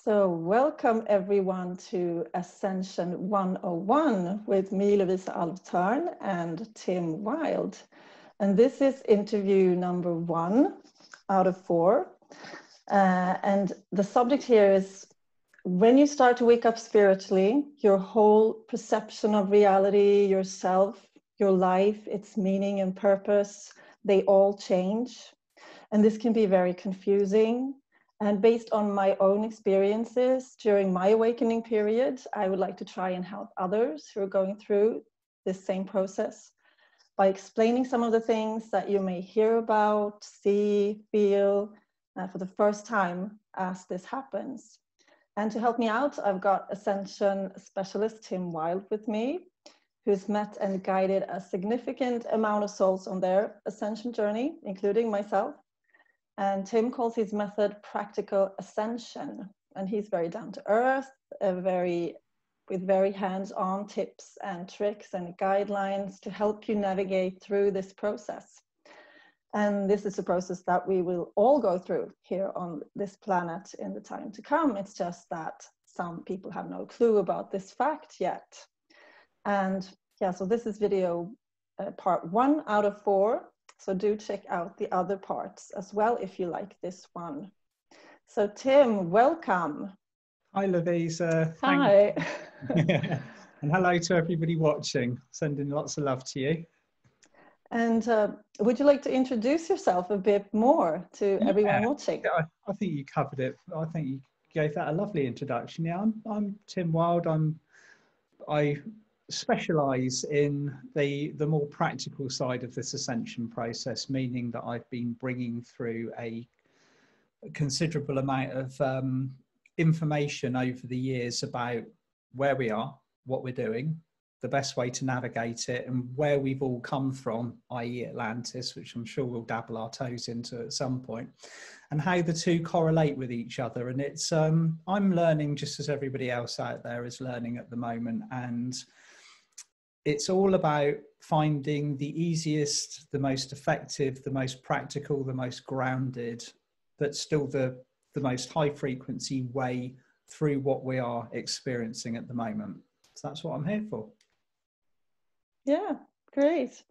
So welcome everyone to Ascension 101 with me, Lovisa Alvtörn, and Tim Wilde. And this is interview number 1 out of 4. And the subject here is when you start to wake up spiritually, your whole perception of reality, yourself, your life, its meaning and purpose, they all change. And this can be very confusing. And based on my own experiences during my awakening period, I would like to try and help others who are going through this same process by explaining some of the things that you may hear about, see, feel for the first time as this happens. And to help me out, I've got Ascension specialist Tim Wilde with me, who's met and guided a significant amount of souls on their ascension journey, including myself. And Tim calls his method practical ascension. And he's very down to earth, with very hands-on tips and tricks and guidelines to help you navigate through this process. And this is a process that we will all go through here on this planet in the time to come. It's just that some people have no clue about this fact yet. And yeah, so this is video part 1 out of 4. So do check out the other parts as well if you like this one. So Tim, welcome. Hi Lovisa. Hi. And hello to everybody watching. Sending lots of love to you. And would you like to introduce yourself a bit more to everyone watching? I think you covered it. I think you gave that a lovely introduction. Yeah, I'm Tim Wilde. I specialize in the more practical side of this ascension process, meaning that I've been bringing through a considerable amount of information over the years about where we are, what we're doing, the best way to navigate it, and where we've all come from, i.e. Atlantis, which I'm sure we'll dabble our toes into at some point, and how the two correlate with each other. And it's I'm learning just as everybody else out there is learning at the moment, and it's all about finding the easiest, the most effective, the most practical, the most grounded, but still the most high frequency way through what we are experiencing at the moment. So that's what I'm here for. Yeah, great.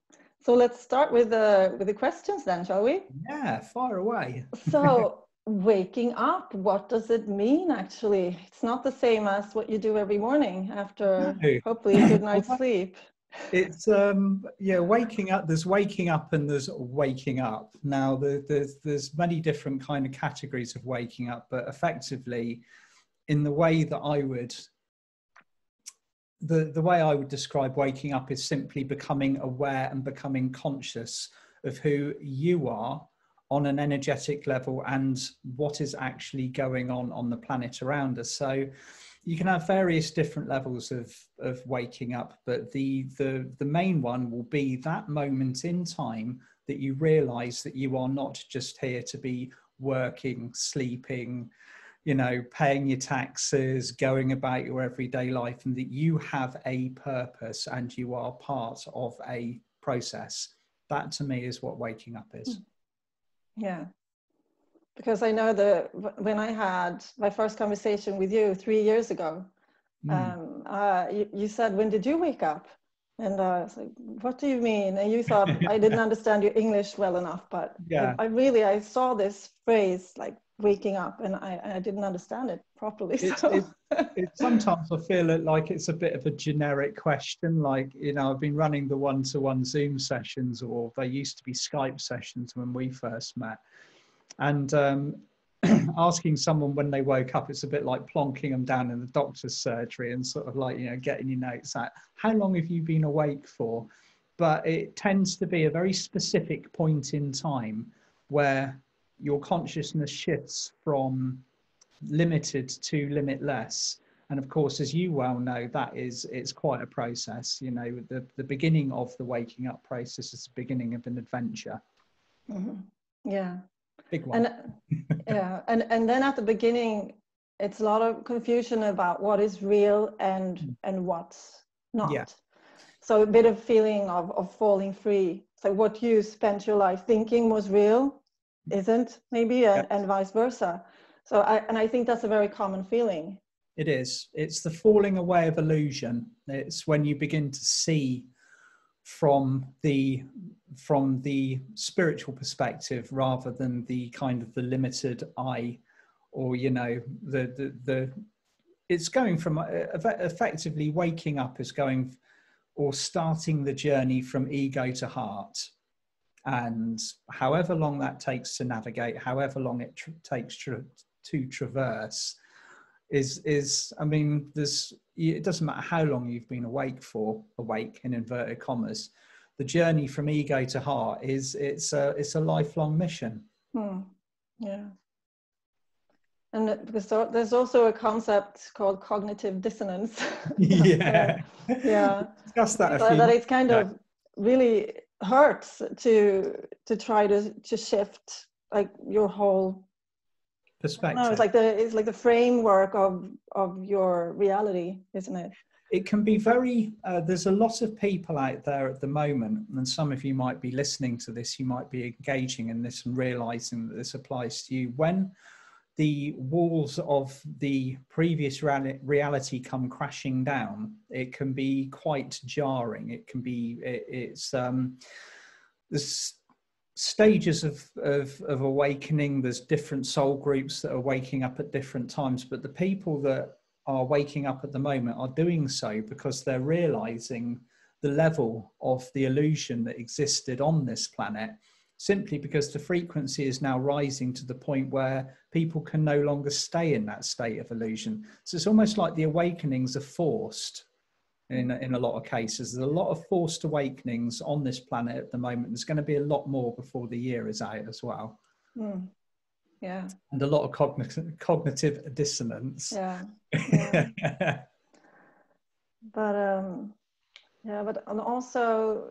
So let's start with the questions then, shall we? Yeah, fire away. So waking up, what does it mean actually? It's not the same as what you do every morning after hopefully a good night's sleep. It's yeah, waking up. There's waking up and there's waking up. Now there's many different kind of categories of waking up, but effectively, in the way that I would the way I would describe waking up is simply becoming aware and becoming conscious of who you are on an energetic level and what is actually going on the planet around us. So you can have various different levels of waking up, but the main one will be that moment in time that you realize that you are not just here to be working, sleeping, you know, paying your taxes, going about your everyday life, and that you have a purpose and you are part of a process. That to me is what waking up is. Yeah. Because I know that when I had my first conversation with you 3 years ago, you said, when did you wake up? And I was like, what do you mean? And you thought I didn't understand your English well enough, but yeah. I saw this phrase like waking up, and I didn't understand it properly. It's sometimes I feel like it's a bit of a generic question. Like, you know, I've been running the one-to-one Zoom sessions, or they used to be Skype sessions when we first met. And asking someone when they woke up, it's a bit like plonking them down in the doctor's surgery and sort of like, you know, getting your notes out. How long have you been awake for? But it tends to be a very specific point in time where your consciousness shifts from limited to limitless. And of course, as you well know, it's quite a process. You know, the beginning of the waking up process is the beginning of an adventure. Mm-hmm. Yeah. Big one. And yeah, and then at the beginning, it's a lot of confusion about what is real and what's not. Yeah. So a bit of feeling of falling free. So what you spent your life thinking was real isn't, maybe, and vice versa. So I think that's a very common feeling. It is. It's the falling away of illusion. It's when you begin to see from the spiritual perspective rather than the kind of the limited eye, or the it's going from effectively waking up is going or starting the journey from ego to heart. And however long that takes to navigate, however long it takes to traverse, I mean, it doesn't matter how long you've been awake in inverted commas. The journey from ego to heart it's a lifelong mission. Yeah. And because there's also a concept called cognitive dissonance. Yeah. Yeah. Discuss that that it's kind of really hurts to try to shift like your whole perspective. No, it's like the framework of your reality, isn't it? It can be very, there's a lot of people out there at the moment, and some of you might be listening to this, you might be engaging in this and realizing that this applies to you. When the walls of the previous reality come crashing down, it can be quite jarring. It can be, there's stages of awakening. There's different soul groups that are waking up at different times, but the people that are waking up at the moment are doing so because they're realizing the level of the illusion that existed on this planet, simply because the frequency is now rising to the point where people can no longer stay in that state of illusion. So it's almost like the awakenings are forced in a lot of cases. There's a lot of forced awakenings on this planet at the moment. There's going to be a lot more before the year is out as well. Yeah. And a lot of cognitive dissonance. Yeah. But and also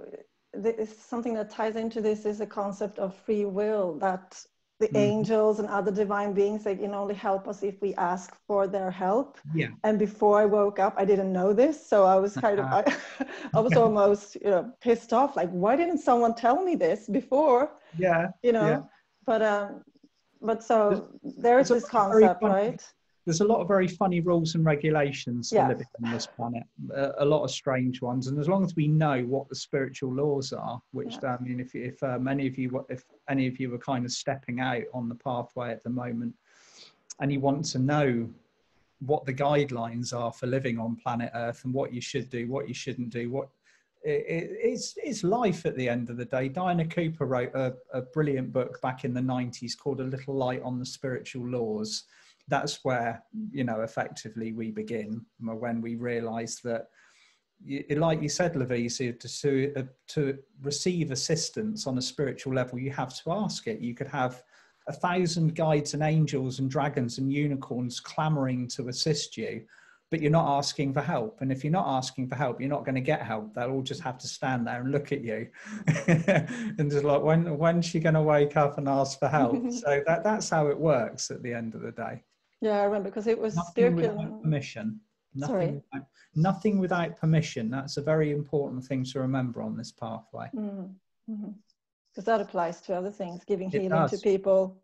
something that ties into this is the concept of free will, that the angels and other divine beings, they can only help us if we ask for their help. Yeah. And before I woke up, I didn't know this, so I was kind of I was almost pissed off, like, why didn't someone tell me this before? Yeah. But so there's this concept, right? There's a lot of very funny rules and regulations for living on this planet, a lot of strange ones. And as long as we know what the spiritual laws are, which I mean, if any of you are kind of stepping out on the pathway at the moment and you want to know what the guidelines are for living on planet Earth and what you should do, what you shouldn't do, it's life at the end of the day. Diana Cooper wrote a brilliant book back in the 90s called A Little Light on the Spiritual Laws. That's where, effectively we begin, when we realize that, like you said, Lovisa, to receive assistance on a spiritual level, you have to ask it. You could have 1,000 guides and angels and dragons and unicorns clamoring to assist you, but you're not asking for help. And if you're not asking for help, you're not going to get help. They'll all just have to stand there and look at you and just like, when's she going to wake up and ask for help? So that's how it works at the end of the day. Yeah, I remember, because it was nothing without permission. Nothing without permission. That's a very important thing to remember on this pathway. Because that applies to other things, giving healing to people,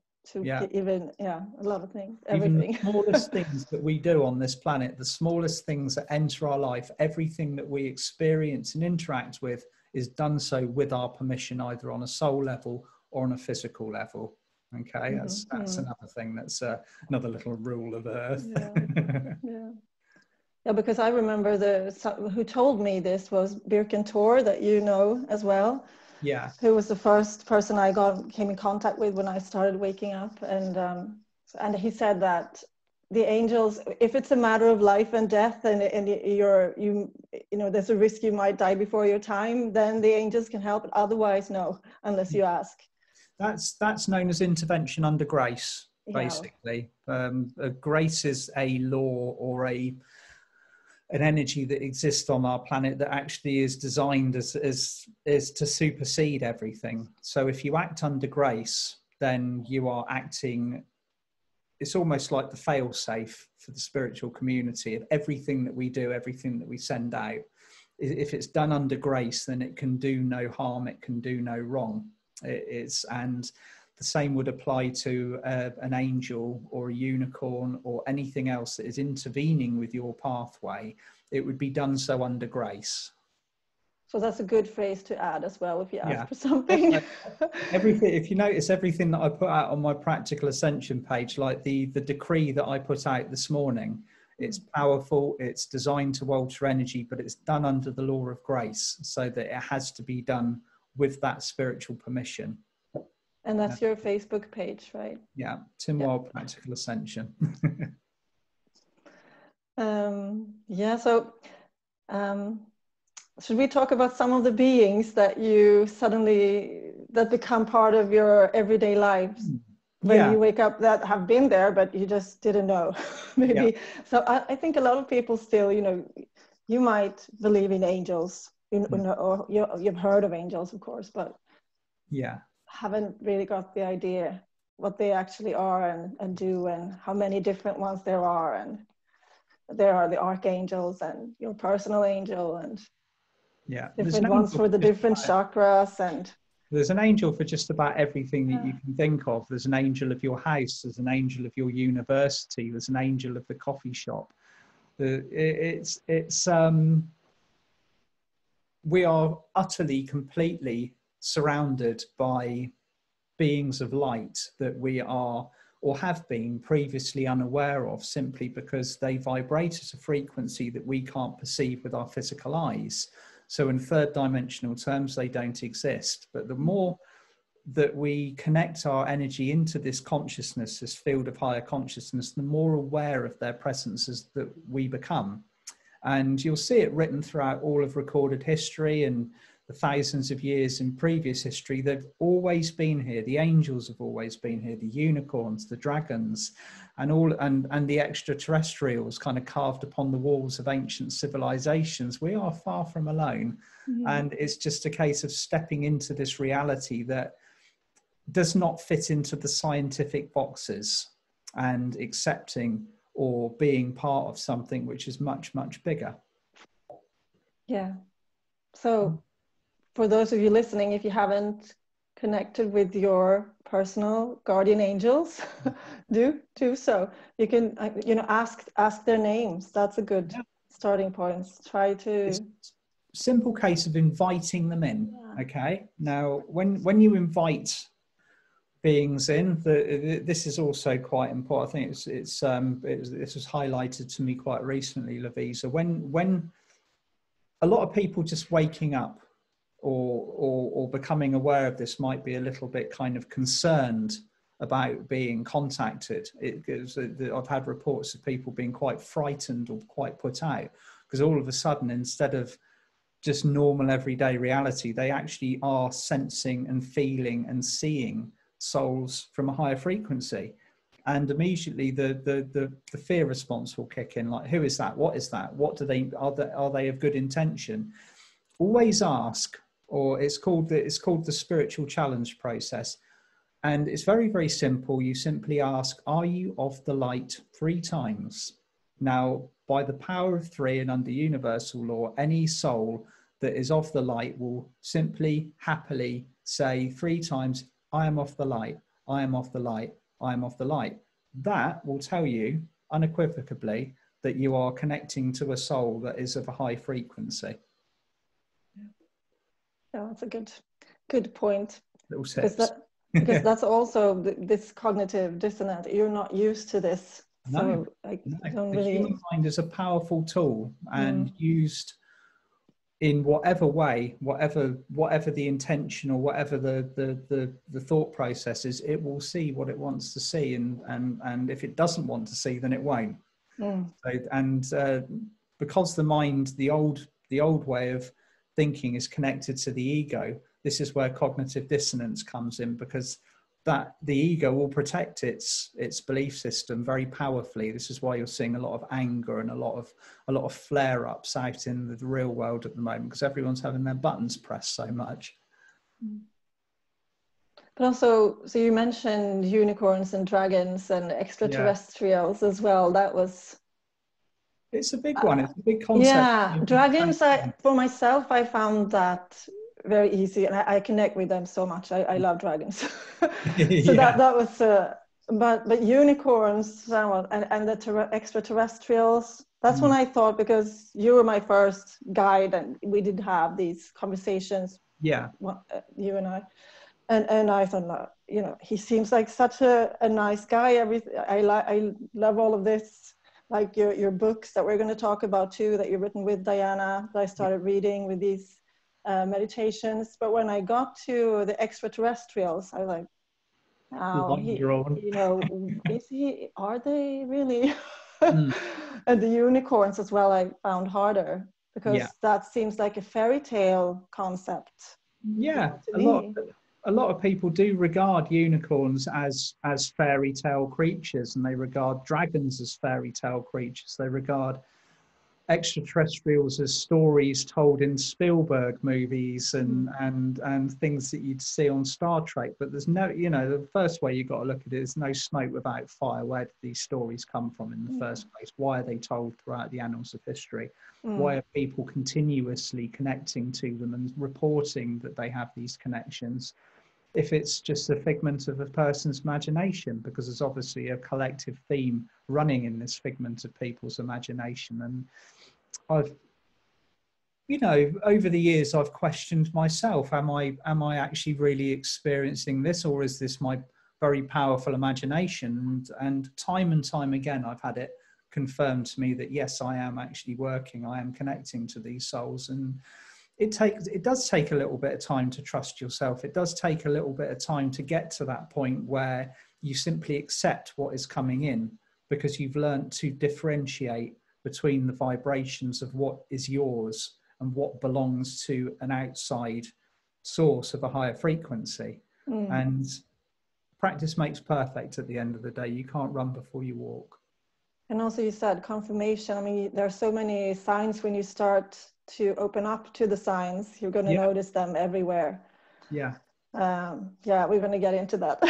even a lot of things, everything. Even the smallest things that we do on this planet, the smallest things that enter our life, everything that we experience and interact with is done so with our permission, either on a soul level or on a physical level. Okay, that's another thing. That's another little rule of Earth. Yeah, because I remember who told me this was Birken Tor, that you know as well. Yeah. Who was the first person I came in contact with when I started waking up, and he said that the angels, if it's a matter of life and death, and there's a risk you might die before your time, then the angels can help. Otherwise, no, unless you ask. That's known as intervention under grace, basically. Grace is a law or an energy that exists on our planet that actually is designed as to supersede everything. So if you act under grace, then you are acting, it's almost like the fail-safe for the spiritual community of everything that we do, everything that we send out. If it's done under grace, then it can do no harm, it can do no wrong. And the same would apply to an angel or a unicorn or anything else that is intervening with your pathway. It would be done so under grace. So that's a good phrase to add as well if you ask for something. Everything, if you notice, everything that I put out on my practical ascension page, like the decree that I put out this morning, it's powerful, it's designed to alter energy, but it's done under the law of grace, so that it has to be done with that spiritual permission. And that's your Facebook page, right? Yeah, Tim Wilde Practical Ascension. Should we talk about some of the beings that you that become part of your everyday lives when you wake up, that have been there, but you just didn't know? Maybe. Yeah. So I think a lot of people still, you might believe in angels, or you've heard of angels, of course, but haven't really got the idea what they actually are and do, and how many different ones there are. And there are the archangels and your personal angel, and different ones for the different chakras. And there's an angel for just about everything that you can think of. There's an angel of your house, there's an angel of your university, there's an angel of the coffee shop. We are utterly, completely surrounded by beings of light that we are or have been previously unaware of, simply because they vibrate at a frequency that we can't perceive with our physical eyes. So in third dimensional terms, they don't exist. But the more that we connect our energy into this consciousness, this field of higher consciousness, the more aware of their presences that we become. And you'll see it written throughout all of recorded history and the thousands of years in previous history. They've always been here. The angels have always been here, the unicorns, the dragons, and the extraterrestrials kind of carved upon the walls of ancient civilizations. We are far from alone. And it's just a case of stepping into this reality that does not fit into the scientific boxes, and accepting or being part of something which is much, much bigger. Yeah. So for those of you listening, if you haven't connected with your personal guardian angels, do so. You can, ask their names. That's a good starting point. Try to. It's a simple case of inviting them in. Okay. Now, when you invite beings in, this is also quite important. I think this was highlighted to me quite recently, Lovisa. When a lot of people just waking up or becoming aware of this might be a little bit kind of concerned about being contacted. I've had reports of people being quite frightened or quite put out, because all of a sudden, instead of just normal everyday reality, they actually are sensing and feeling and seeing souls from a higher frequency. And immediately the fear response will kick in, like, who is that? What is that? What do they, are they of good intention? Always ask, or it's called the spiritual challenge process. And it's very, very simple. You simply ask, are you of the light 3 times? Now, by the power of 3 and under universal law, any soul that is of the light will simply, happily say 3 times, I am of the light, I am of the light, I am of the light. That will tell you unequivocally that you are connecting to a soul that is of a high frequency. Yeah, that's a good point. Little tips. Because that's also this cognitive dissonance. You're not used to this. No, so the human mind is a powerful tool, and used in whatever way, whatever the intention or whatever the thought process is, it will see what it wants to see, and if it doesn't want to see, then it won't. So, because the mind, the old way of thinking is connected to the ego, this is where cognitive dissonance comes in, because that the ego will protect its belief system very powerfully. This is why you're seeing a lot of anger and a lot of flare-ups out in the real world at the moment, because everyone's having their buttons pressed so much. But also, so you mentioned unicorns and dragons and extraterrestrials as well. It's a big one. It's a big concept. Yeah, dragons. For myself, I found that very easy, and I connect with them so much. I love dragons. So Yeah. that was, but unicorns and the extraterrestrials. That's when I thought, because you were my first guide, and we did have these conversations. Yeah. You and I. And I thought, you know, he seems like such a nice guy. I love all of this, like your books that we're going to talk about too, that you've written with Diana, that I started reading with these meditations. But when I got to the extraterrestrials, I was like, oh, you know, are they really? And the unicorns as well, I found harder, because that seems like a fairy tale concept. Yeah, to me. A lot of people do regard unicorns as fairy tale creatures, and they regard dragons as fairy tale creatures. They regard extraterrestrials as stories told in Spielberg movies and things that you'd see on Star Trek. But there's no, you know, the first way you've got to look at it is no smoke without fire. Where did these stories come from in the first place? Why are they told throughout the annals of history? Why are people continuously connecting to them and reporting that they have these connections? If it's just a figment of a person's imagination, because there's obviously a collective theme running in this figment of people's imagination. And I've, you know, over the years, I've questioned myself, am I actually really experiencing this, or is this my very powerful imagination? And time again, I've had it confirmed to me that yes, I am actually working, I am connecting to these souls. And it does take a little bit of time to trust yourself. It does take a little bit of time to get to that point where you simply accept what is coming in, because you've learned to differentiate between the vibrations of what is yours and what belongs to an outside source of a higher frequency. And practice makes perfect at the end of the day. You can't run before you walk. And also, you said confirmation. I mean, there are so many signs when you start to open up to the signs. You're going to notice them everywhere. Yeah. Yeah, we're going to get into that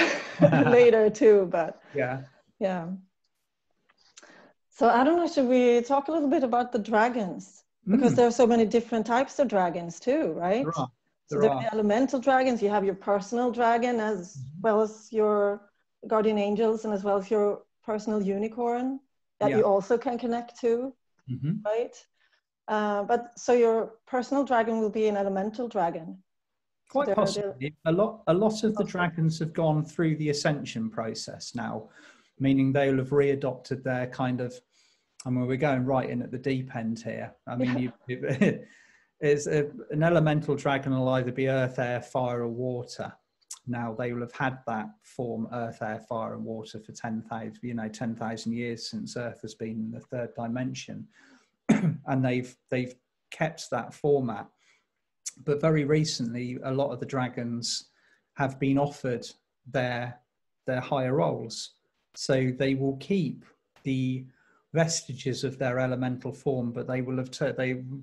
later too. But yeah. So I don't know, should we talk a little bit about the dragons? Because there are so many different types of dragons too, right? There are the elemental dragons. You have your personal dragon, as well as your guardian angels, and as well as your personal unicorn that you also can connect to, right? But so your personal dragon will be an elemental dragon. Quite possibly. A lot of the dragons have gone through the ascension process now, meaning they'll have readopted their kind of, I mean, we're going right in at the deep end here. I mean, it's an elemental dragon will either be earth, air, fire, or water. Now, they will have had that form, earth, air, fire, and water, for 10,000 years since Earth has been in the third dimension. And they've kept that format. But very recently, a lot of the dragons have been offered their higher roles. So they will keep the vestiges of their elemental form, but they will have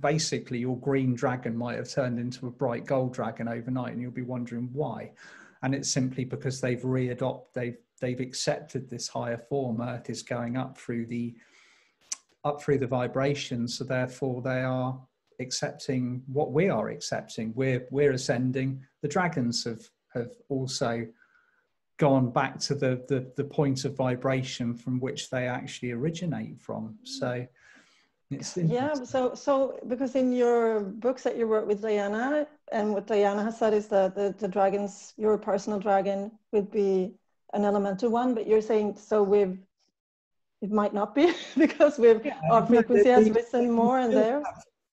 basically, your green dragon might have turned into a bright gold dragon overnight, and you'll be wondering why. And it's simply because they've accepted this higher form. Earth is going up through the vibrations, so therefore they are accepting what we are accepting. We're ascending. The dragons have also gone back to the point of vibration from which they actually originate from. So it's interesting. So because in your books that you wrote with Diana, and what Diana has said is that the dragons, your personal dragon, would be an elemental one, but you're saying it might not be, because our frequency has risen more, and theirs.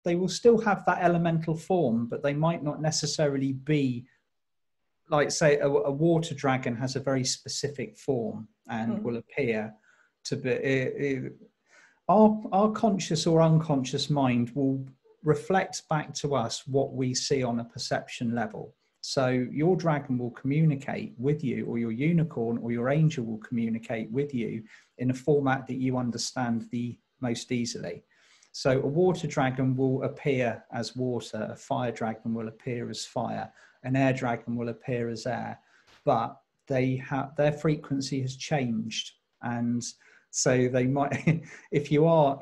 They will still have that elemental form, but they might not necessarily be, like, say, a water dragon has a very specific form and will appear to be. Our conscious or unconscious mind will reflect back to us what we see on a perception level. So your dragon will communicate with you, or your unicorn or your angel will communicate with you in a format that you understand the most easily. So a water dragon will appear as water, a fire dragon will appear as fire, an air dragon will appear as air, but their frequency has changed, and So they might, if you are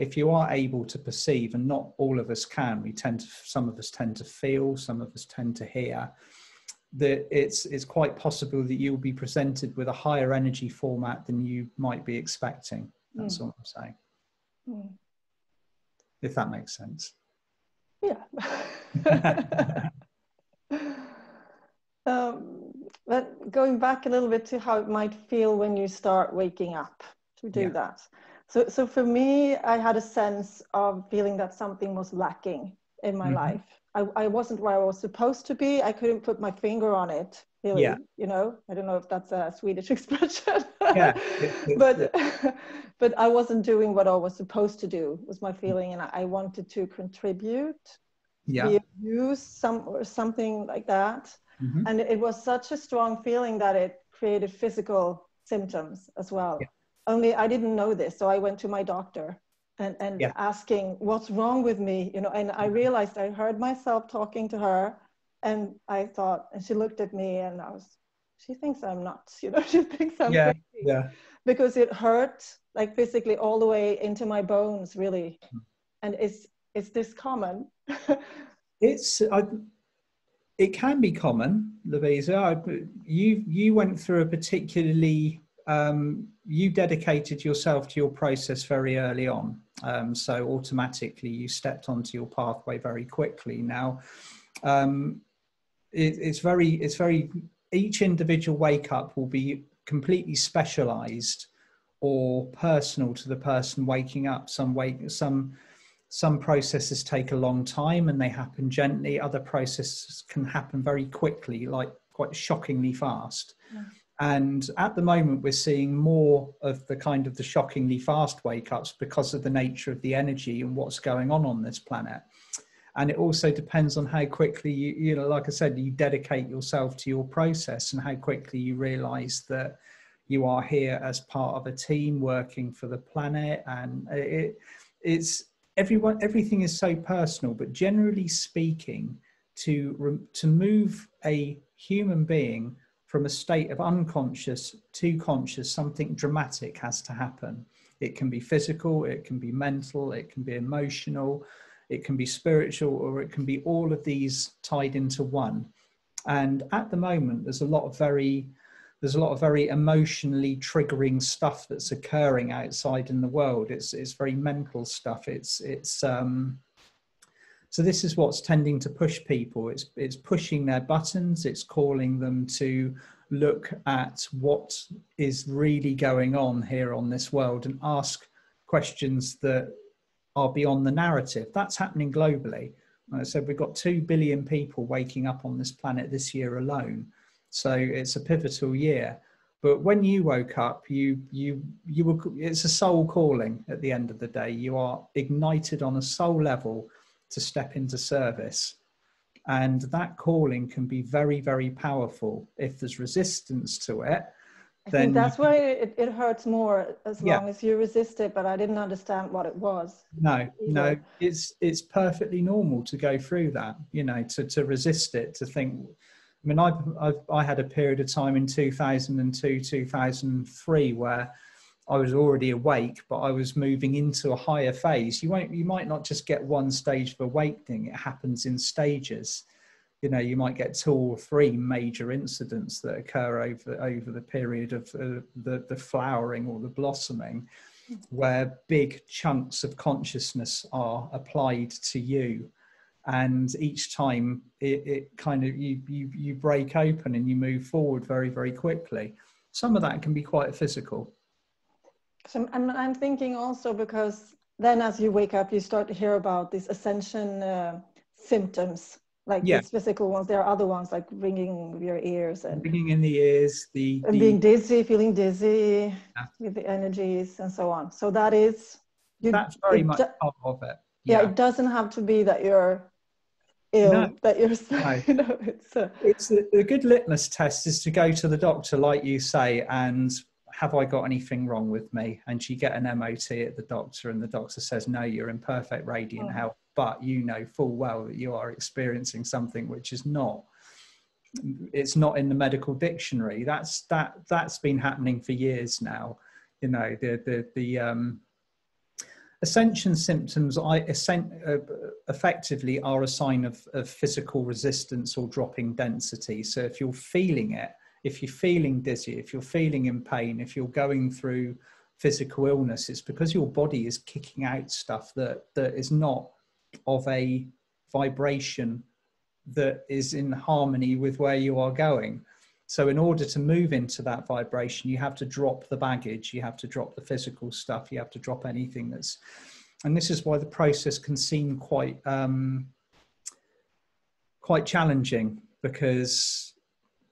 able to perceive, and not all of us can, some of us tend to feel, some of us tend to hear, that it's quite possible that you'll be presented with a higher energy format than you might be expecting. That's all I'm saying. If that makes sense. Yeah. But going back a little bit to how it might feel when you start waking up to do that. So for me, I had a sense of feeling that something was lacking in my life. I wasn't where I was supposed to be. I couldn't put my finger on it, really. Yeah. You know, I don't know if that's a Swedish expression. Yeah. But I wasn't doing what I was supposed to do, was my feeling. And I wanted to contribute, be of use, or something like that. And it was such a strong feeling that it created physical symptoms as well. Only I didn't know this. So I went to my doctor and asking what's wrong with me, you know, and I realized I heard myself talking to her, and I thought, and she looked at me, and she thinks I'm nuts, you know, she thinks I'm crazy. Because it hurt like physically all the way into my bones, really. And is this common? It can be common, Lovisa. You went through a particularly, you dedicated yourself to your process very early on. So automatically you stepped onto your pathway very quickly. Now, it's very, each individual wake up will be completely specialized or personal to the person waking up. Some processes take a long time and they happen gently. Other processes can happen very quickly, like quite shockingly fast. And at the moment, we're seeing more of the shockingly fast wake-ups because of the nature of the energy and what's going on this planet. And it also depends on how quickly you know, like I said, you dedicate yourself to your process and how quickly you realize that you are here as part of a team working for the planet. And everything is so personal, but generally speaking, to move a human being from a state of unconscious to conscious, something dramatic has to happen. It can be physical, it can be mental, it can be emotional, it can be spiritual, or it can be all of these tied into one. And at the moment, there's a lot of very emotionally triggering stuff that's occurring outside in the world. It's very mental stuff. So this is what's tending to push people. It's pushing their buttons. It's calling them to look at what is really going on here on this world and ask questions that are beyond the narrative. That's happening globally. Like I said, we've got 2 billion people waking up on this planet this year alone. So it's a pivotal year. But when you woke up, it's a soul calling at the end of the day. You are ignited on a soul level to step into service. And that calling can be very, very powerful. If there's resistance to it, I think that's why it hurts more as long as you resist it, but I didn't understand what it was. No, it's perfectly normal to go through that, you know, to resist it, to think. I mean, I had a period of time in 2002, 2003 where I was already awake, but I was moving into a higher phase. You might not just get one stage of awakening. It happens in stages. You know, you might get 2 or 3 major incidents that occur over the period of the flowering or the blossoming, where big chunks of consciousness are applied to you. And each time it kind of, you break open and you move forward very, very quickly. Some of that can be quite physical. So I'm thinking also, because then as you wake up, you start to hear about these ascension symptoms, like these physical ones. There are other ones like ringing your ears and ringing in the ears, being dizzy, feeling dizzy with the energies and so on. So that's very much part of it. Yeah, it doesn't have to be that you're ill, that you're, you know, it's a good litmus test is to go to the doctor, like you say, and have I got anything wrong with me? And you get an MOT at the doctor, and the doctor says, no, you're in perfect radiant health, but you know full well that you are experiencing something which is it's not in the medical dictionary. That's been happening for years now. you know, the Ascension symptoms effectively are a sign of physical resistance or dropping density. So if you're feeling it, if you're feeling dizzy, if you're feeling in pain, if you're going through physical illness, it's because your body is kicking out stuff that is not of a vibration that is in harmony with where you are going. So in order to move into that vibration, you have to drop the baggage, you have to drop the physical stuff, you have to drop anything that's, and this is why the process can seem quite challenging, because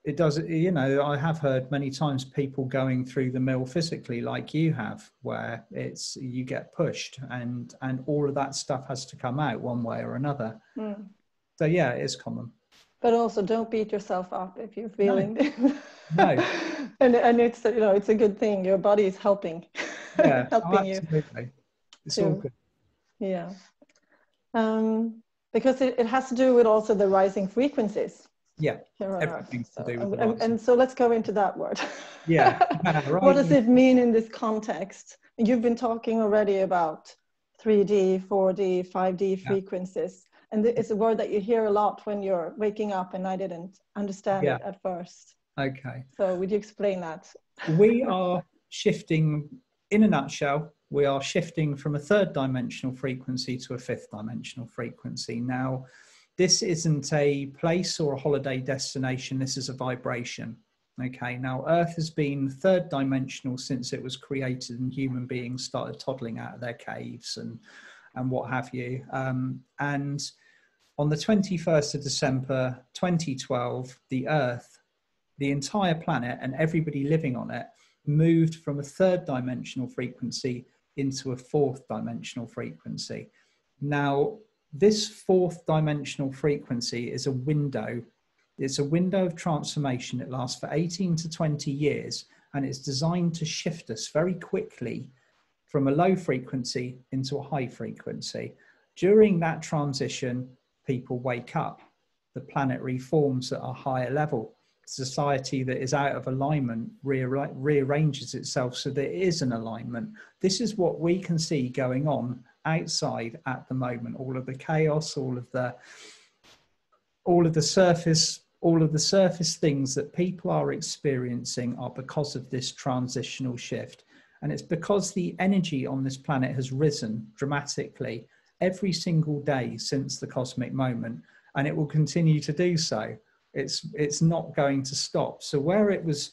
it does, you know, I have heard many times people going through the mill physically like you have, where it's, you get pushed and all of that stuff has to come out one way or another. So yeah, it is common. But also don't beat yourself up if you're feeling no. and it's, you know, it's a good thing your body is helping. Yeah, helping absolutely. you. It's all good. Yeah. Because it has to do with also the rising frequencies. Yeah, here on everything's Earth. to do with the rising. And so let's go into that word. Yeah. Right. What does it mean in this context? You've been talking already about 3D, 4D, 5D frequencies. And it's a word that you hear a lot when you're waking up, and I didn't understand it at first. Okay. So would you explain that? We are shifting, in a nutshell, we are shifting from a third dimensional frequency to a fifth dimensional frequency. Now, this isn't a place or a holiday destination, this is a vibration. Okay, now Earth has been third dimensional since it was created and human beings started toddling out of their caves and what have you. And on the 21st of December 2012, the Earth, the entire planet and everybody living on it moved from a third dimensional frequency into a fourth dimensional frequency. Now, this fourth dimensional frequency is a window. It's a window of transformation. It lasts for 18 to 20 years, and it's designed to shift us very quickly from a low frequency into a high frequency. During that transition, people wake up. The planet reforms at a higher level. Society that is out of alignment rearranges itself so that it is in alignment. This is what we can see going on outside at the moment. All of the chaos, all of the surface things that people are experiencing are because of this transitional shift. And it's because the energy on this planet has risen dramatically every single day since the cosmic moment, and it will continue to do so. It's not going to stop. So where it was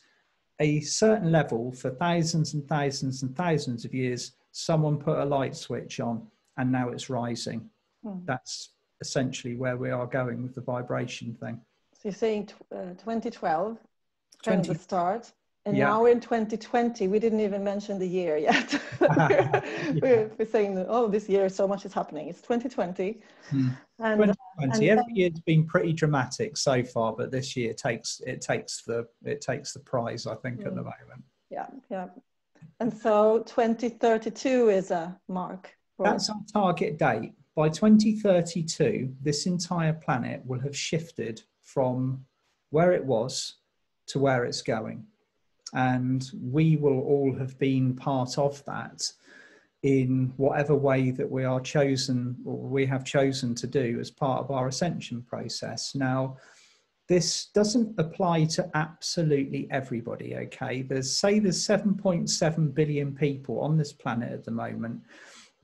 a certain level for thousands and thousands and thousands of years, someone put a light switch on and now it's rising. That's essentially where we are going with the vibration thing. So you're saying 2012, kind of the start. And yeah. Now we're in 2020. We didn't even mention the year yet. We're saying that, oh, this year so much is happening. It's 2020. And 2020. Every year's been pretty dramatic so far, but this year takes the prize, I think, at the moment. Yeah, yeah. And so 2032 is a mark. That's our target date. By 2032, this entire planet will have shifted from where it was to where it's going. And we will all have been part of that in whatever way that we are chosen, or we have chosen to do as part of our ascension process. Now, this doesn't apply to absolutely everybody, okay? There's 7.7 billion people on this planet at the moment.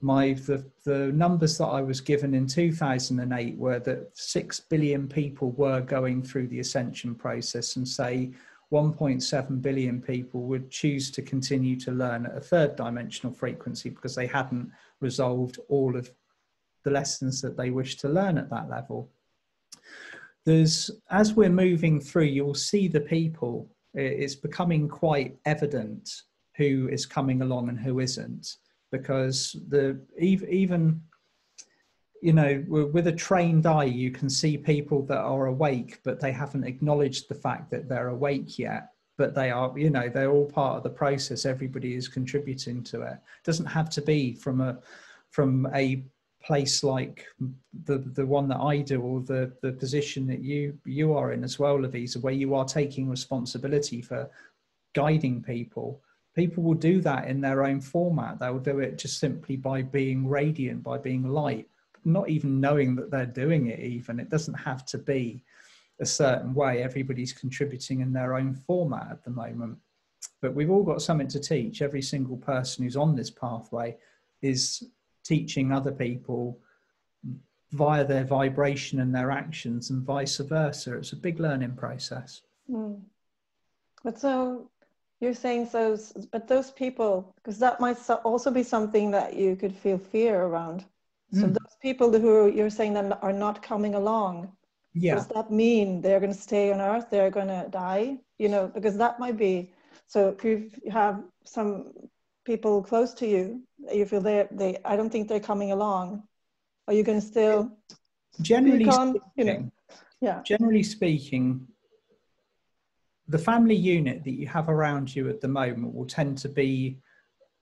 The numbers that I was given in 2008 were that 6 billion people were going through the ascension process, and say 1.7 billion people would choose to continue to learn at a third dimensional frequency because they hadn't resolved all of the lessons that they wish to learn at that level. As we're moving through, you'll see the people, it's becoming quite evident who is coming along and who isn't, because even you know, with a trained eye, you can see people that are awake, but they haven't acknowledged the fact that they're awake yet. But they are, you know, they're all part of the process. Everybody is contributing to it. It doesn't have to be from a place like the one that I do, or the position that you are in as well, Lovisa, where you are taking responsibility for guiding people. people will do that in their own format. They will do it just simply by being radiant, by being light, not even knowing that they're doing it even. It doesn't have to be a certain way. Everybody's contributing in their own format at the moment. But we've all got something to teach. Every single person who's on this pathway is teaching other people via their vibration and their actions, and vice versa. It's a big learning process. But so you're saying but those people, because that might also be something that you could feel fear around. So those people who you're saying that are not coming along, does that mean they're going to stay on Earth? They're going to die? You know, because that might be. So if you have some people close to you, you feel I don't think they're coming along. Are you going to still? Generally speaking, the family unit that you have around you at the moment will tend to be,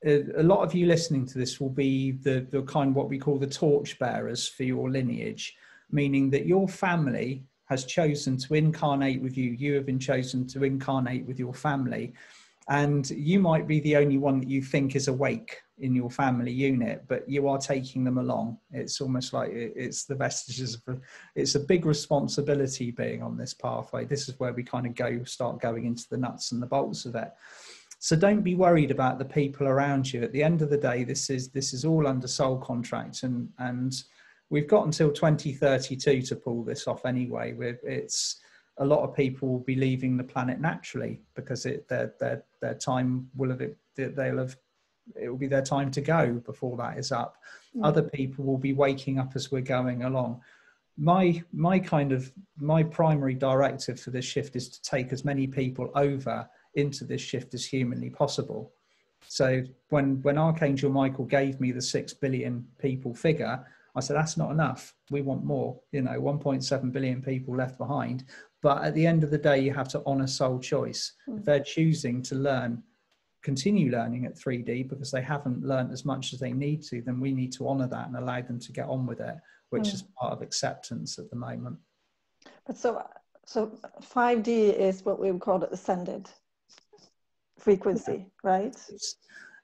a lot of you listening to this will be the kind of what we call the torch bearers for your lineage, meaning that your family has chosen to incarnate with you. You have been chosen to incarnate with your family. And you might be the only one that you think is awake in your family unit, but you are taking them along. It's almost like it's the vestiges of it's a big responsibility being on this pathway. This is where we kind of start going into the nuts and the bolts of it. So don't be worried about the people around you. At the end of the day, this is all under soul contract, and we've got until 2032 to pull this off anyway. It's a lot of people will be leaving the planet naturally because their time it will be their time to go before that is up. Other people will be waking up as we're going along. My primary directive for this shift is to take as many people over into this shift as humanly possible. So when Archangel Michael gave me the 6 billion people figure, I said, that's not enough. We want more, 1.7 billion people left behind. But at the end of the day, you have to honor soul choice. If they're choosing to continue learning at 3D because they haven't learned as much as they need to, then we need to honor that and allow them to get on with it, which is part of acceptance at the moment. But so 5D is what we would call the ascended frequency, right?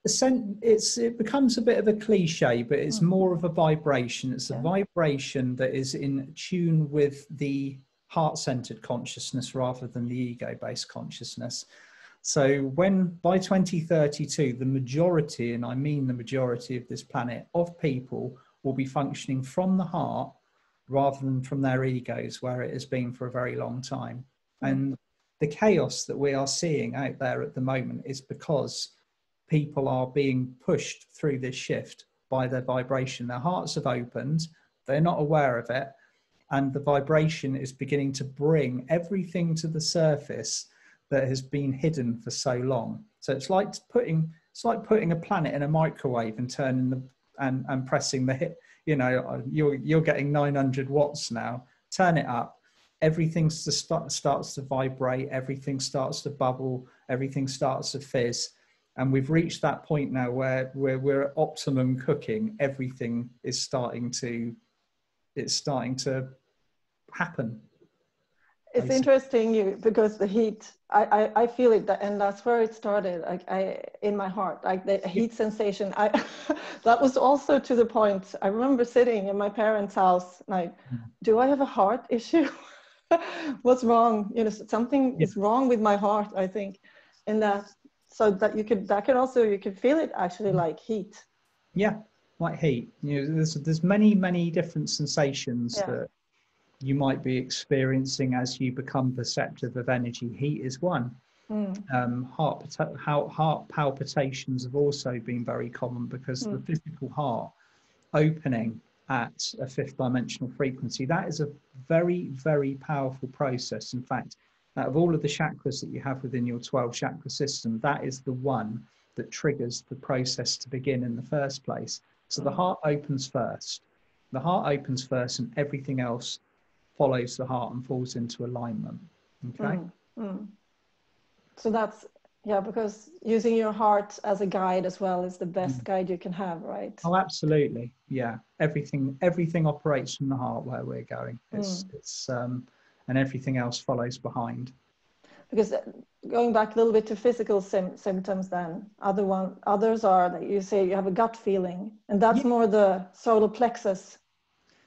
It becomes a bit of a cliche, but it's more of a vibration. It's a vibration that is in tune with the heart-centered consciousness rather than the ego-based consciousness. So by 2032, the majority, and I mean the majority of this planet, of people will be functioning from the heart rather than from their egos, where it has been for a very long time. And the chaos that we are seeing out there at the moment is because people are being pushed through this shift by their vibration. Their hearts have opened, they're not aware of it, and the vibration is beginning to bring everything to the surface that has been hidden for so long. So it's like putting a planet in a microwave and turning and pressing the hit. You're getting 900 watts now. Turn it up. Everything starts to vibrate. Everything starts to bubble. Everything starts to fizz. And we've reached that point now where we're at optimum cooking. Everything is starting to happen. It's interesting because the heat, I feel it, and that's where it started. Like in my heart, like the heat sensation. That was also to the point. I remember sitting in my parents' house, like, do I have a heart issue? What's wrong? Something is wrong with my heart, I think, in that. So that you could feel it actually like heat. Yeah, like heat. There's many different sensations that you might be experiencing as you become perceptive of energy. Heat is one. Heart palpitations have also been very common because the physical heart opening at a 5th dimensional frequency, that is a very, very powerful process. In fact, out of all of the chakras that you have within your 12 chakra system, that is the one that triggers the process to begin in the first place. So the heart opens first. The heart opens first, and everything else follows the heart and falls into alignment. Okay. So that's because using your heart as a guide as well is the best guide you can have, right? Oh, absolutely. Yeah, everything operates from the heart where we're going. It's and everything else follows behind. because going back a little bit to physical symptoms, then others are that you say you have a gut feeling, and that's more the solar plexus,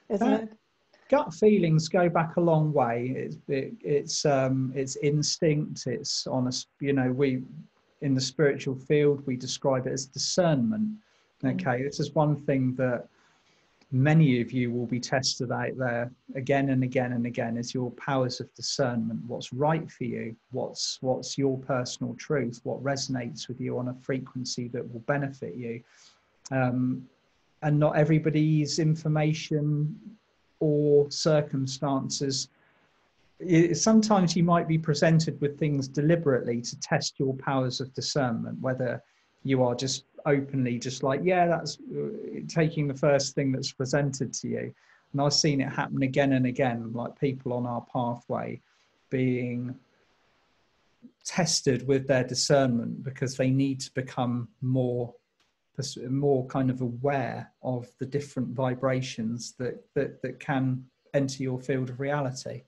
isn't it? Gut feelings go back a long way. It's instinct. It's honest. You know, we in the spiritual field we describe it as discernment. Okay, this is one thing that many of you will be tested out there again and again and again, is your powers of discernment. What's right for you? What's your personal truth? What resonates with you on a frequency that will benefit you? And not everybody's information or circumstances. Sometimes you might be presented with things deliberately to test your powers of discernment, whether you are just openly just like, yeah, that's taking the first thing that's presented to you. And I've seen it happen again and again, like people on our pathway being tested with their discernment because they need to become more kind of aware of the different vibrations that can enter your field of reality.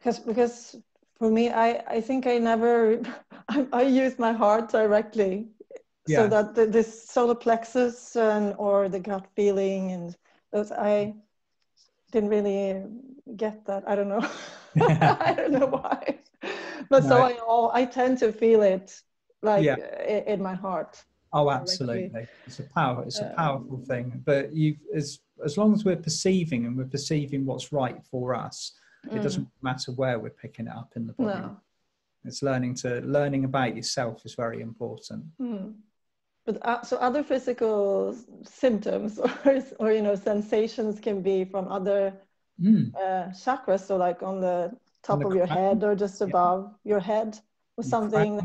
Because for me, I think I never I use my heart directly, so that this solar plexus or the gut feeling and those, I didn't really get that. I don't know. I don't know why, but so I tend to feel it like in my heart. Oh, absolutely. Directly. It's a powerful thing. But as long as we're perceiving and we're perceiving what's right for us, it doesn't matter where we're picking it up in the body. No. It's learning about yourself is very important. But so other physical symptoms or you know, sensations can be from other chakras. So like on the top of your head or just above your head or something.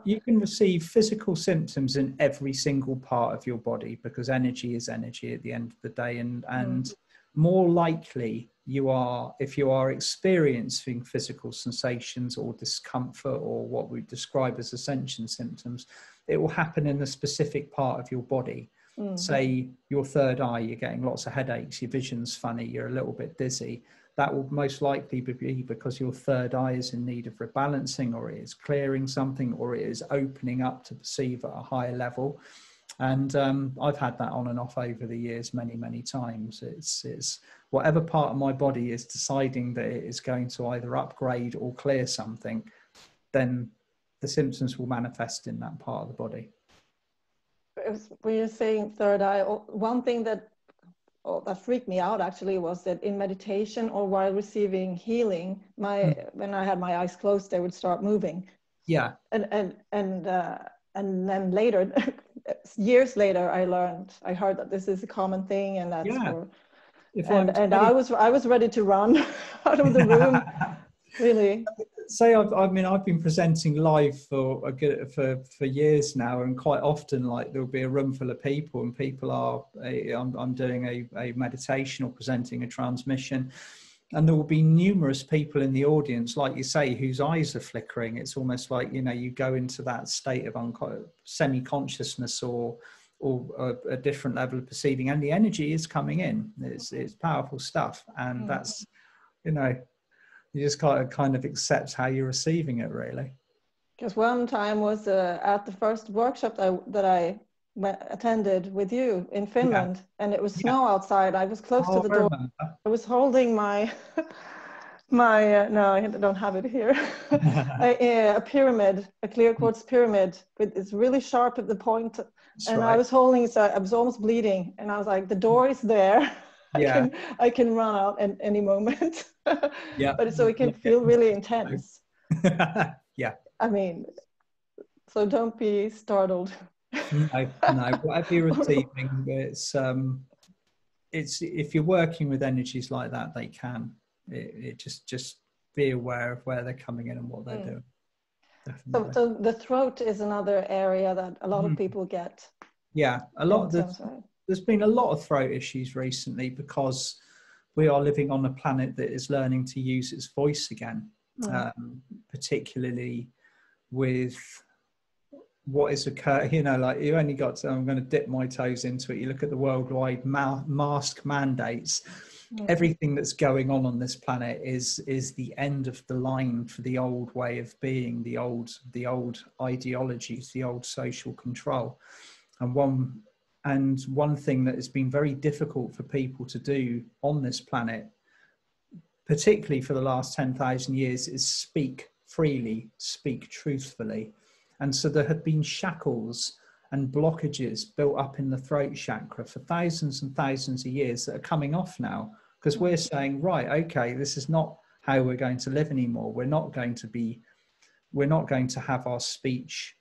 You can receive physical symptoms in every single part of your body, because energy is energy at the end of the day. And more likely you are, if you are experiencing physical sensations or discomfort or what we describe as ascension symptoms, it will happen in a specific part of your body. Say your third eye, you're getting lots of headaches, your vision's funny, you're a little bit dizzy. That will most likely be because your third eye is in need of rebalancing, or it is clearing something, or it is opening up to perceive at a higher level. And I've had that on and off over the years many, many times. It's whatever part of my body is deciding that it is going to either upgrade or clear something, then the symptoms will manifest in that part of the body. When you're saying third eye, one thing that freaked me out actually was that in meditation or while receiving healing, when I had my eyes closed, they would start moving. Yeah. And then later, years later, I heard that this is a common thing, and that's I was ready to run out of the room. Really. Say I've been presenting live for years now, and quite often, like, there'll be a room full of people, and people are I'm doing a meditation or presenting a transmission, and there will be numerous people in the audience, like you say, whose eyes are flickering. It's almost like, you know, you go into that state of semi-consciousness or a different level of perceiving, and the energy is coming in. It's powerful stuff, and that's, you know, you just kind of accept how you're receiving it, really. Because one time was at the first workshop that I attended with you in Finland, and it was snow outside. I was close to the door. I was holding my no, I don't have it here. a pyramid, a clear quartz pyramid, it's really sharp at the point. That's and right. I was holding it, so I was almost bleeding, and I was like, the door is there. I can run out at any moment. But so it can feel really intense. Yeah. I mean, so don't be startled. No, whatever you're receiving, it's if you're working with energies like that, they can. It just be aware of where they're coming in and what they're doing. Definitely. So the throat is another area that a lot of people get. Yeah, there's been a lot of throat issues recently because we are living on a planet that is learning to use its voice again, particularly with what is occurring. You know, like, you only got to, I'm going to dip my toes into it. You look at the worldwide mask mandates, Everything that's going on this planet is the end of the line for the old way of being, the old ideologies, the old social control. And one thing that has been very difficult for people to do on this planet, particularly for the last 10,000 years, is speak freely, speak truthfully. And so there have been shackles and blockages built up in the throat chakra for thousands and thousands of years that are coming off now, because we're saying, right, okay, this is not how we're going to live anymore. We're not going to have our speech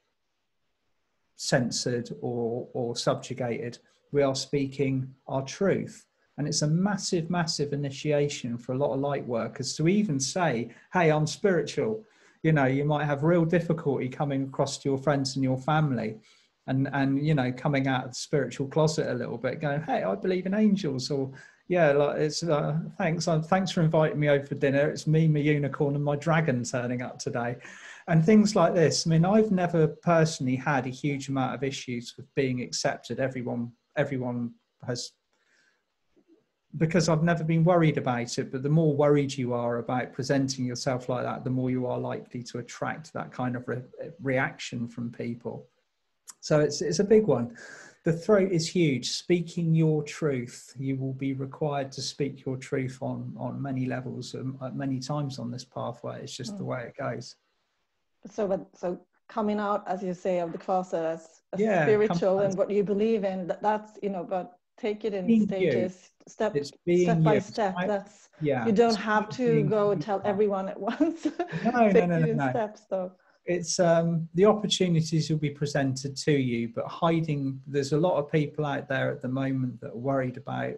censored or subjugated. We are speaking our truth. And it's a massive, massive initiation for a lot of light workers to even say, hey, I'm spiritual. You know, you might have real difficulty coming across to your friends and your family and you know, coming out of the spiritual closet a little bit, going, hey, I believe in angels, or yeah, like it's thanks for inviting me over for dinner. It's me, my unicorn, and my dragon turning up today, and things like this. I mean, I've never personally had a huge amount of issues with being accepted. Everyone has, because I've never been worried about it. But the more worried you are about presenting yourself like that, the more you are likely to attract that kind of reaction from people. So it's a big one. The throat is huge. Speaking your truth, you will be required to speak your truth on many levels, many times on this pathway. It's just the way it goes. So coming out, as you say, of the closet as spiritual and what you believe in, that's, you know, but take it in stages, step by step. That's, you don't have to go and tell everyone at once. No. Steps, though. It's the opportunities will be presented to you, but there's a lot of people out there at the moment that are worried about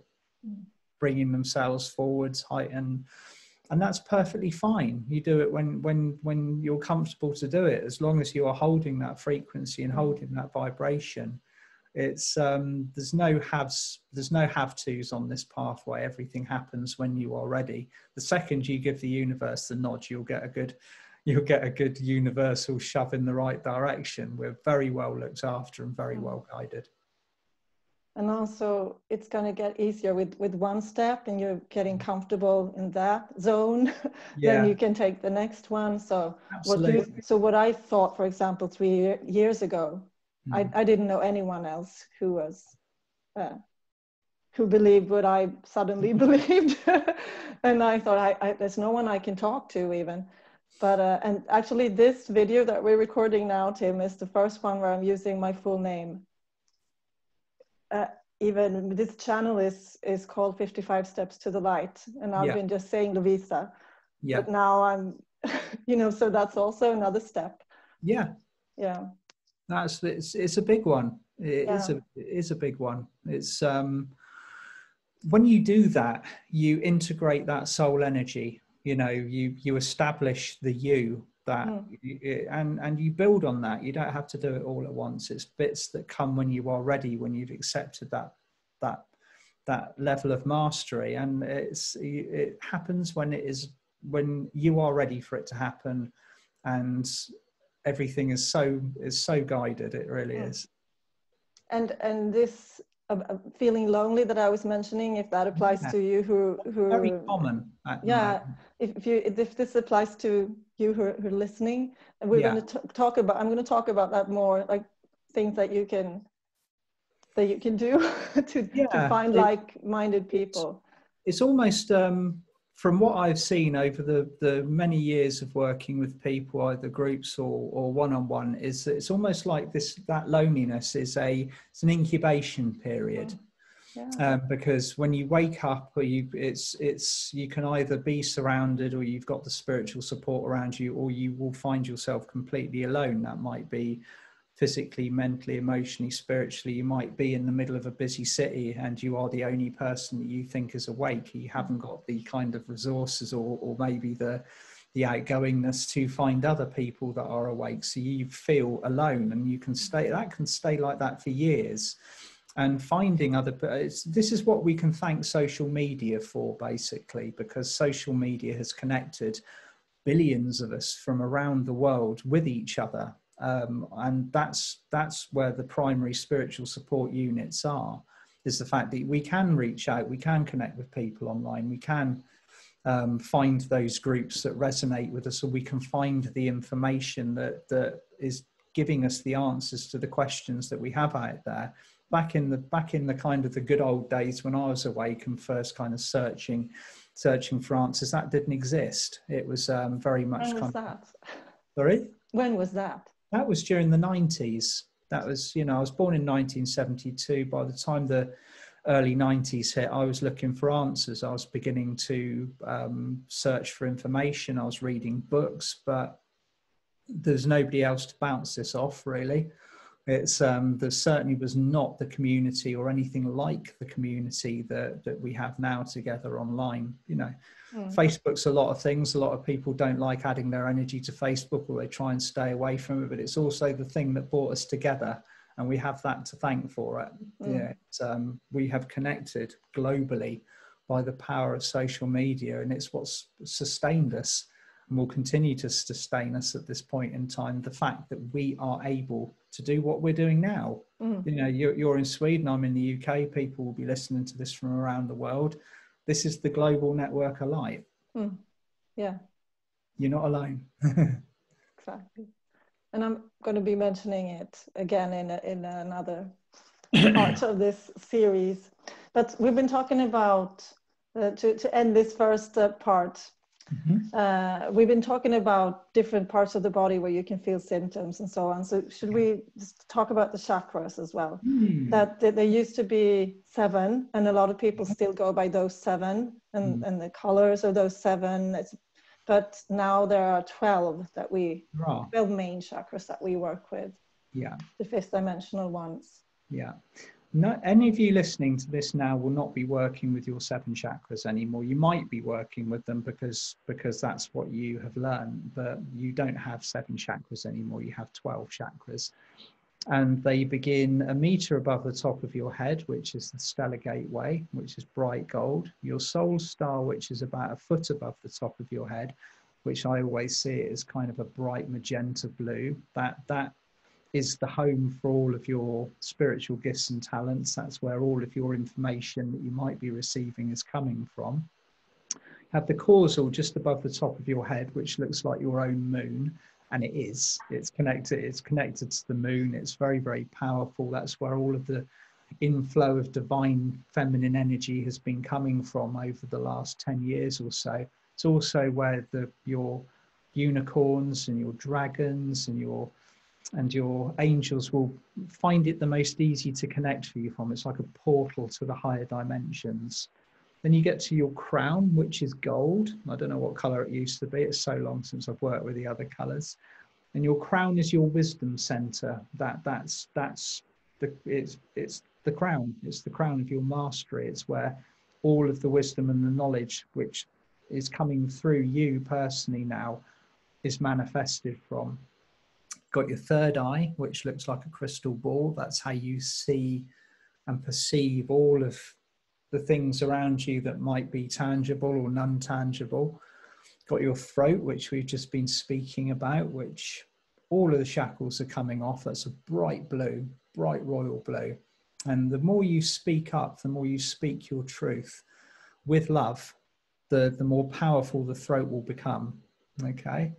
bringing themselves forwards, and that's perfectly fine. You do it when you're comfortable to do it, as long as you are holding that frequency and holding that vibration. It's there's no have-tos on this pathway. Everything happens when you are ready. The second you give the universe the nod, you'll get a good universal shove in the right direction. We're very well looked after and very well guided. And also it's going to get easier with one step, and you're getting comfortable in that zone. Then you can take the next one. So what I thought, for example, 3 years ago, I didn't know anyone else who was who believed what I suddenly believed. And I thought, there's no one I can talk to even. But and actually this video that we're recording now, Tim, is the first one where I'm using my full name. Even this channel is called 55 Steps to the Light, and I've been just saying Lovisa. But now I'm, you know, so that's also another step. It's a big one. It is a big one. It's when you do that, you integrate that soul energy. You know, you establish the you that and you build on that. You don't have to do it all at once. It's bits that come when you are ready, when you've accepted that level of mastery, and it happens when you are ready for it to happen, and everything is so guided. It really is. And this feeling lonely that I was mentioning, if that applies to you who very common. If this applies to you who are listening, and we're going to talk about, I'm going to talk about that more, like things that you can do to find like-minded people. It's almost from what I've seen over the many years of working with people, either groups or one-on-one, is that it's almost like that loneliness is an incubation period. Because when you wake up, or you can either be surrounded, or you've got the spiritual support around you, or you will find yourself completely alone. That might be physically, mentally, emotionally, spiritually. You might be in the middle of a busy city and you are the only person that you think is awake. You haven't got the kind of resources or maybe the outgoingness to find other people that are awake. So you feel alone, and you can stay like that for years. And finding this is what we can thank social media for, basically, because social media has connected billions of us from around the world with each other. And that's where the primary spiritual support units are. is the fact that we can reach out, we can connect with people online, we can find those groups that resonate with us, or we can find the information that is giving us the answers to the questions that we have out there. Back in the kind of the good old days when I was awake and first kind of searching for answers, that didn't exist. It was very much. When was that? Sorry? When was that? That was during the 90s. That was, you know, I was born in 1972. By the time the early 90s hit, I was looking for answers. I was beginning to search for information. I was reading books, but there's nobody else to bounce this off, really. It's there certainly was not the community or anything like the community that we have now together online. You know, Facebook's a lot of things. A lot of people don't like adding their energy to Facebook, or they try and stay away from it. But it's also the thing that brought us together, and we have that to thank for it. Yeah, we have connected globally by the power of social media, and it's what's sustained us and will continue to sustain us at this point in time. The fact that we are able to do what we're doing now. You know, you're in Sweden, I'm in the UK, people will be listening to this from around the world. This is the global network of light. Yeah. You're not alone. Exactly. And I'm going to be mentioning it again in another part of this series. But we've been talking about, to end this first part, we've been talking about different parts of the body where you can feel symptoms and so on. So should we just talk about the chakras as well? That there used to be 7, and a lot of people still go by those 7 and the colors of those 7. But now there are 12 that 12 main chakras that we work with. Yeah. The 5th dimensional ones. Yeah. No, any of you listening to this now will not be working with your 7 chakras anymore. You might be working with them because that's what you have learned, but you don't have 7 chakras anymore. You have 12 chakras, and they begin a meter above the top of your head, which is the stellar gateway, which is bright gold. Your soul star, which is about a foot above the top of your head, which I always see it as kind of a bright magenta blue. That is the home for all of your spiritual gifts and talents. That's where all of your information that you might be receiving is coming from. You have the causal just above the top of your head, which looks like your own moon, and it is. It's connected to the moon. It's very, very powerful. That's where all of the inflow of divine feminine energy has been coming from over the last 10 years or so. It's also where your unicorns and your dragons and your angels will find it the most easy to connect for you from. It's like a portal to the higher dimensions. Then you get to your crown, which is gold. I don't know what color it used to be. It's so long since I've worked with the other colors. And your crown is your wisdom center. It's the crown. It's the crown of your mastery. It's where all of the wisdom and the knowledge which is coming through you personally now is manifested from. Got your third eye, which looks like a crystal ball. That's how you see and perceive all of the things around you that might be tangible or non-tangible. Got your throat, which we've just been speaking about, which all of the shackles are coming off. That's a bright blue, bright royal blue. And the more you speak up, the more you speak your truth with love, the more powerful the throat will become. Okay.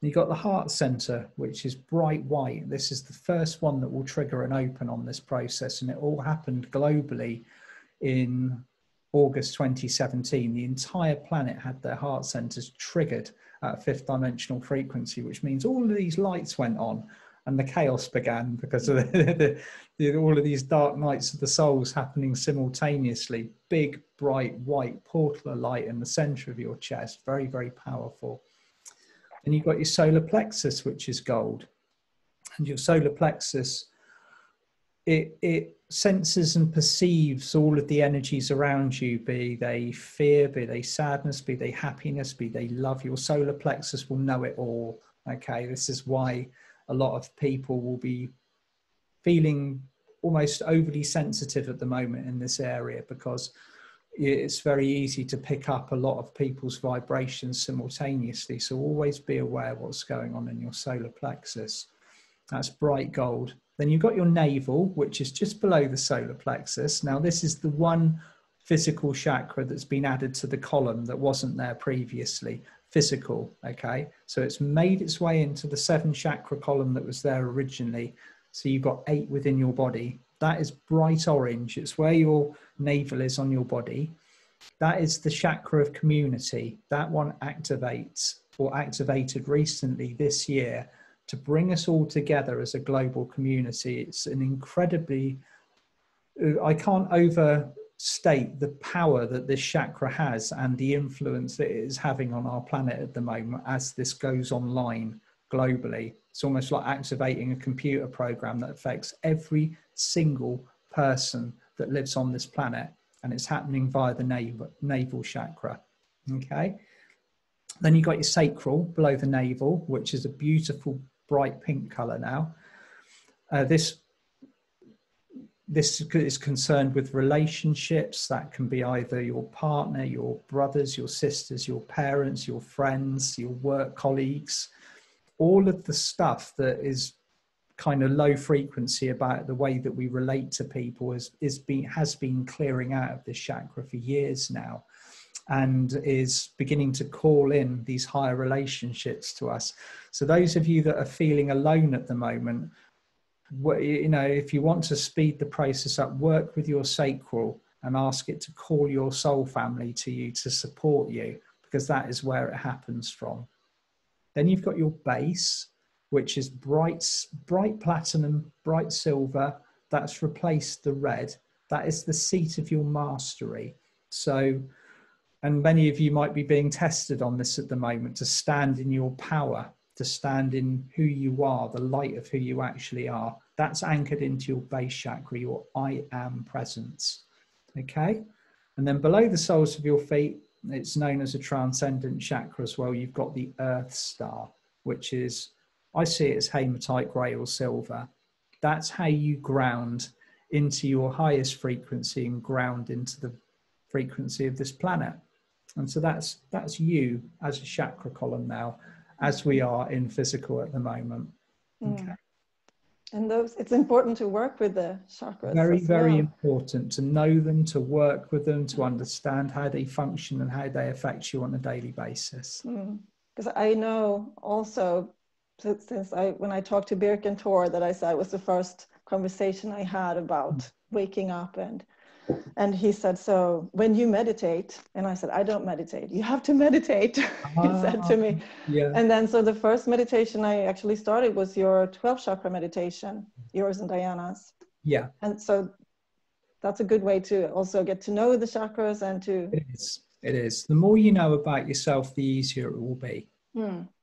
You've got the heart center, which is bright white. This is the first one that will trigger an open on this process. And it all happened globally in August 2017. The entire planet had their heart centers triggered at a 5th dimensional frequency, which means all of these lights went on and the chaos began because of all of these dark nights of the souls happening simultaneously. Big, bright, white portal of light in the center of your chest. Very, very powerful. And you've got your solar plexus, which is gold. And your solar plexus, it senses and perceives all of the energies around you, be they fear, be they sadness, be they happiness, be they love. Your solar plexus will know it all. Okay, this is why a lot of people will be feeling almost overly sensitive at the moment in this area, because it's very easy to pick up a lot of people's vibrations simultaneously. So always be aware of what's going on in your solar plexus. That's bright gold. Then you've got your navel, which is just below the solar plexus. Now, this is the one physical chakra that's been added to the column that wasn't there previously. Physical, okay? So it's made its way into the 7 chakra column that was there originally. So you've got 8 within your body. That is bright orange. It's where your navel is on your body. That is the chakra of community. That one activates, or activated recently this year, to bring us all together as a global community. It's an incredibly, I can't overstate the power that this chakra has and the influence that it is having on our planet at the moment as this goes online globally. It's almost like activating a computer program that affects every single person that lives on this planet, and it's happening via the navel chakra. Okay, then you've got your sacral below the navel, which is a beautiful bright pink color now. This is concerned with relationships. That can be either your partner, your brothers, your sisters, your parents, your friends, your work colleagues. All of the stuff that is kind of low frequency about the way that we relate to people has been clearing out of this chakra for years now, and is beginning to call in these higher relationships to us. So those of you that are feeling alone at the moment, you know, if you want to speed the process up, work with your sacral and ask it to call your soul family to you to support you, because that is where it happens from. Then you've got your base, which is bright platinum, bright silver. That's replaced the red. That is the seat of your mastery. So, and many of you might be being tested on this at the moment, to stand in your power, to stand in who you are, the light of who you actually are. That's anchored into your base chakra, your I am presence. Okay? And then below the soles of your feet, it's known as a transcendent chakra as well. You've got the earth star, which is, I see it as hematite, grey or silver. That's how you ground into your highest frequency and ground into the frequency of this planet. And so that's you as a chakra column now, as we are in physical at the moment. Okay. And it's important to work with the chakras. Very important to know them, to work with them, to understand how they function and how they affect you on a daily basis. Because I know also, since when I talked to Birk and Tor, that I said it was the first conversation I had about waking up, and he said, so when you meditate, and I said, I don't meditate. You have to meditate, he said to me. Yeah. And then so the first meditation I actually started was your 12 chakra meditation, yours and Diana's. Yeah. And so that's a good way to also get to know the chakras and to... It is. The more you know about yourself, the easier it will be.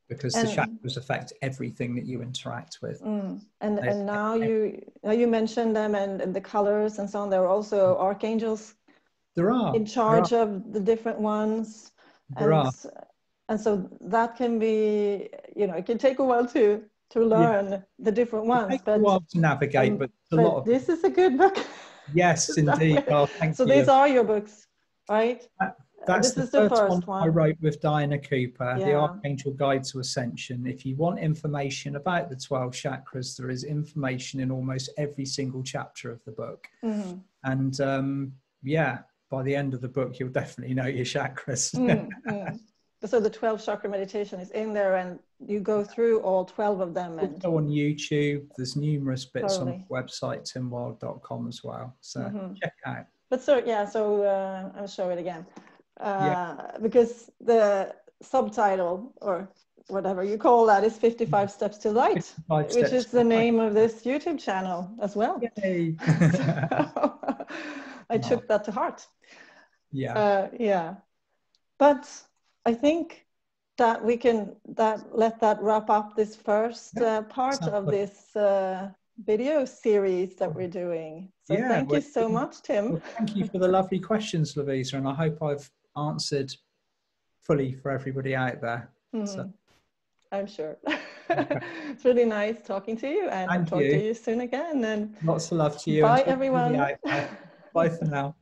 Because the chakras affect everything that you interact with. And now you mentioned them and the colors and so on. There are also archangels. There are in charge of the different ones. And so that can be, you know, it can take a while to learn the different ones. It takes a while to navigate, but a lot of this is a good book. Yes, indeed. Well, thank you. So these are your books, right? That's this the is first one I wrote with Diana Cooper, Yeah. The Archangel Guide to Ascension. If you want information about the 12 chakras, there is information in almost every single chapter of the book. And yeah, by the end of the book, you'll definitely know your chakras. So the 12 chakra meditation is in there, and you go through all 12 of them. And also on YouTube, there's numerous bits on the website, timwild.com as well. So check it out. But so I'll show it again. Because the subtitle, or whatever you call that, is 55 Steps to Light, which is the name of this YouTube channel as well. Yay. So, I took that to heart. But I think that we can let that wrap up this first part of this video series that we're doing. So thank you so much, Tim. Well, thank you for the lovely questions, Lovisa, and I hope I've answered fully for everybody out there. So. I'm sure. It's really nice talking to you, and I'll talk to you soon again. And lots of love to you. bye, everyone. Bye for now.